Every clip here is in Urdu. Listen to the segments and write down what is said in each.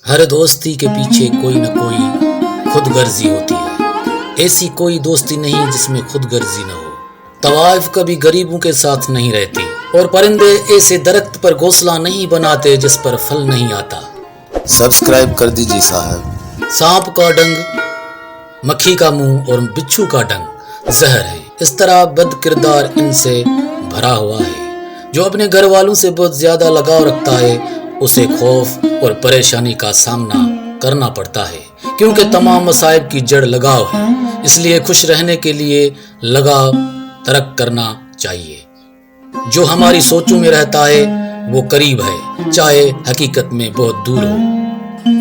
ہر دوستی کے پیچھے کوئی نہ کوئی خود غرضی ہوتی ہے، ایسی کوئی دوستی نہیں جس میں خود غرضی نہ ہو۔ طوائف کبھی غریبوں کے ساتھ نہیں رہتی، اور پرندے ایسے درخت پر گھونسلہ نہیں بناتے جس پر پھل نہیں آتا۔ سبسکرائب کر دیجیے صاحب۔ سانپ کا ڈنگ مکھی کا منہ اور بچھو کا ڈنگ زہر ہے، اس طرح بد کردار ان سے بھرا ہوا ہے۔ جو اپنے گھر والوں سے بہت زیادہ لگاؤ رکھتا ہے اسے خوف اور پریشانی کا سامنا کرنا پڑتا ہے، کیونکہ تمام مصائب کی جڑ لگاؤ ہے۔ اس لیے خوش رہنے کے لیے لگاؤ ترک کرنا چاہیے۔ جو ہماری سوچوں میں رہتا ہے وہ قریب ہے، چاہے حقیقت میں بہت دور ہو۔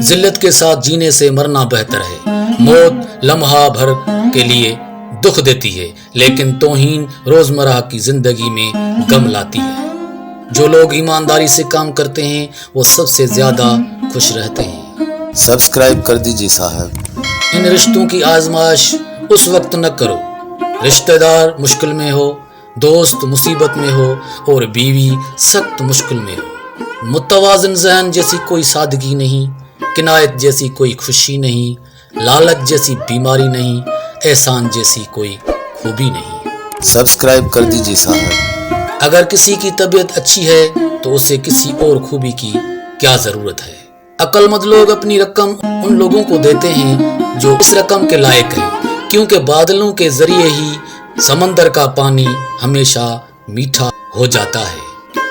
ذلت کے ساتھ جینے سے مرنا بہتر ہے۔ موت لمحہ بھر کے لیے دکھ دیتی ہے، لیکن توہین روزمرہ کی زندگی میں غم لاتی ہے۔ جو لوگ ایمانداری سے کام کرتے ہیں وہ سب سے زیادہ خوش رہتے ہیں۔ سبسکرائب کر دیجیے صاحب۔ ان رشتوں کی آزمائش اس وقت نہ کرو رشتہ دار مشکل میں ہو، دوست مصیبت میں ہو اور بیوی سخت مشکل میں ہو۔ متوازن ذہن جیسی کوئی سادگی نہیں، کنایت جیسی کوئی خوشی نہیں، لالچ جیسی بیماری نہیں، احسان جیسی کوئی خوبی نہیں۔ سبسکرائب کر دیجیے صاحب۔ اگر کسی کی طبیعت اچھی ہے تو اسے کسی اور خوبی کی کیا ضرورت ہے؟ عقل مند لوگ اپنی رقم ان لوگوں کو دیتے ہیں جو اس رقم کے لائق ہیں، کیونکہ بادلوں کے ذریعے ہی سمندر کا پانی ہمیشہ میٹھا ہو جاتا ہے۔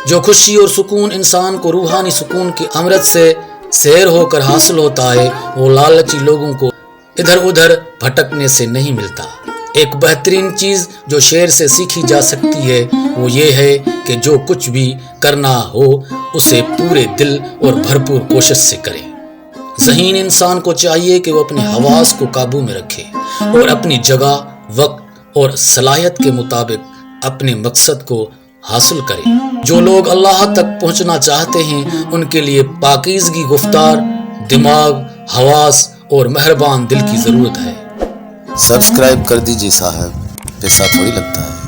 جو خوشی اور سکون انسان کو روحانی سکون کی امرت سے سیر ہو کر حاصل ہوتا ہے وہ لالچی لوگوں کو ادھر ادھر بھٹکنے سے نہیں ملتا۔ ایک بہترین چیز جو شعر سے سیکھی جا سکتی ہے وہ یہ ہے کہ جو کچھ بھی کرنا ہو اسے پورے دل اور بھرپور کوشش سے کرے۔ ذہین انسان کو چاہیے کہ وہ اپنے حواس کو قابو میں رکھے اور اپنی جگہ، وقت اور صلاحیت کے مطابق اپنے مقصد کو حاصل کرے۔ جو لوگ اللہ تک پہنچنا چاہتے ہیں ان کے لیے پاکیزگی گفتار، دماغ، حواس اور مہربان دل کی ضرورت ہے۔ سبسکرائب کر دیجیے صاحب، پیسہ تھوڑی لگتا ہے۔